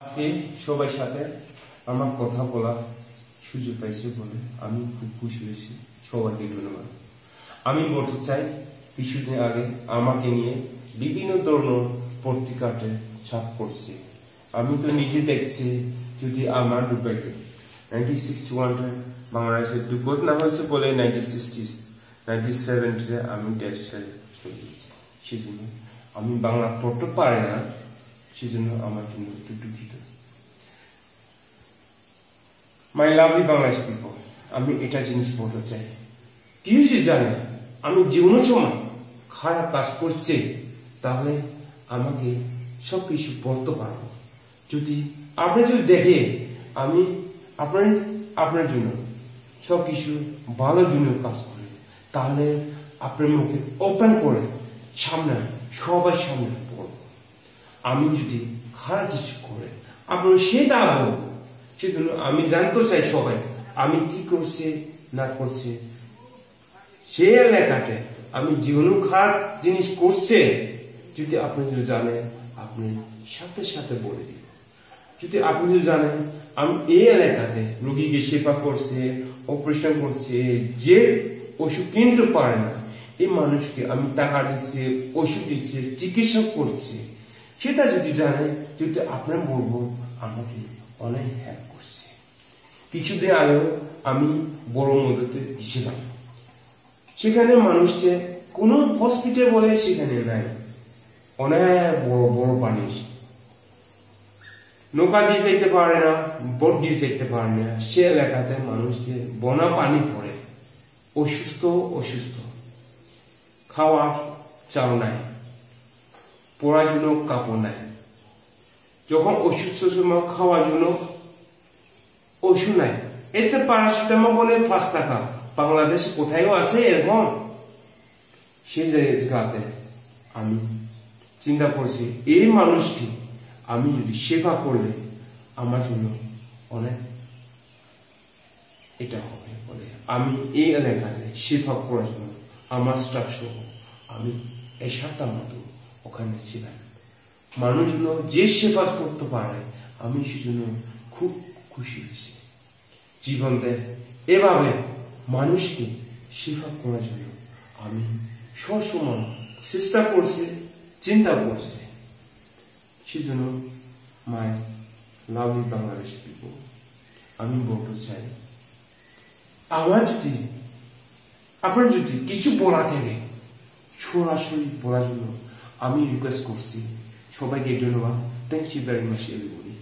আজকে সবার সাথে আমার কথা বলা সুযোগ পাইছে বলে আমি খুব খুশি হয়েছি। সবাইকে ধন্যবাদ। আমি বলতে চাই, কিছুদিন আগে আমাকে নিয়ে বিভিন্ন ধরনের পত্রিকাতে ছাপ করছে। আমি তো নিজে দেখছি, যদি আমার দুর্ভাগ্য 1961 বাংলাদেশের দুর্গত না হয়েছে বলে 1967 আমি দেশ ছেড়ে চলে গেছি। সেজন্য আমি বাংলা পড়তে পারি না, সেজন্য আমার জন্য একটু দুঃখিত। মাই লাভলি বাংলাদেশ পিপল, আমি এটা জিনিস বলতে চাই, কেউ যদি জানে আমি জীবনের সময় খারাপ কাজ করছে, তাহলে আমাকে সব কিছু বলতে পারবো। যদি আপনি যদি দেখে আমি আপনার জন্য সব কিছু ভালোর জন্য কাজ করি, তাহলে আপনার মুখে ওপেন করে সামনে সবাই সামনে বলবো। আমি যদি খারাপ কিছু করে আপনার সেটা বলবো। সেজন্য আমি জানতে চাই সবাই আমি কি করছে না করছে। সে এলাকাতে আমি জীবনেও খারাপ জিনিস করছে, যদি আপনি যদি জানেন আপনি সাথে সাথে বলে দিন। যদি আপনি যদি জানেন আমি এই এলাকাতে রোগীকে সেবা করছে, অপারেশন করছে, যে ওষুধ কিনতে পারে না এই মানুষকে আমি টাকা দিচ্ছে, ওষুধ দিচ্ছে, চিকিৎসা করছে, সেটা যদি জানেন, যদি আপনার বলবো আমাকে অনেক হেল্প করছে। কিছুদিন আগেও আমি বড় মধ্যে গেছিলাম, সেখানে মানুষকে কোনো হসপিটাল বলে সেখানে নাই, অনেক বড় বড় পানি, নৌকা দিয়ে যেতে পারে না, বোট দিয়ে যেতে পারে না। সে এলাকাতে মানুষকে বনা পানি পড়ে, অসুস্থ, খাওয়ার চাল নাই, পড়ার জন্য কাপড় নাই, যখন অসুস্থ সময় খাওয়ার জন্য ওষুধ নাই। এতে প্যারাসিটামল বলে 5 টাকা, বাংলাদেশে কোথায়ও আছে এরকম। সেই জায়গাতে আমি চিন্তা করছি, এই মানুষকে আমি যদি সেবা করলে আমার জন্য অনেক এটা হবে বলে আমি এই এলাকাতে সেবা করার জন্য আমার স্টাফ সহ আমি 1 সপ্তাহ মতো ওখানে ছিলাম। মানুষগুলো যে সেবা করতে পারে আমি সেজন্য খুব খুশি হয়েছি। জীবনতে এভাবে মানুষকে সেবা করার জন্য আমি সবসময় চেষ্টা করছি, চিন্তা করছি। সেজন্য মাই লাভলি বাংলাদেশ পিপল, আমি বলতে চাই, আপনার যদি কিছু বলা থাকে সরাসরি বলার জন্য আমি রিকোয়েস্ট করছি। সবাইকে ধন্যবাদ। Thank you very much everybody.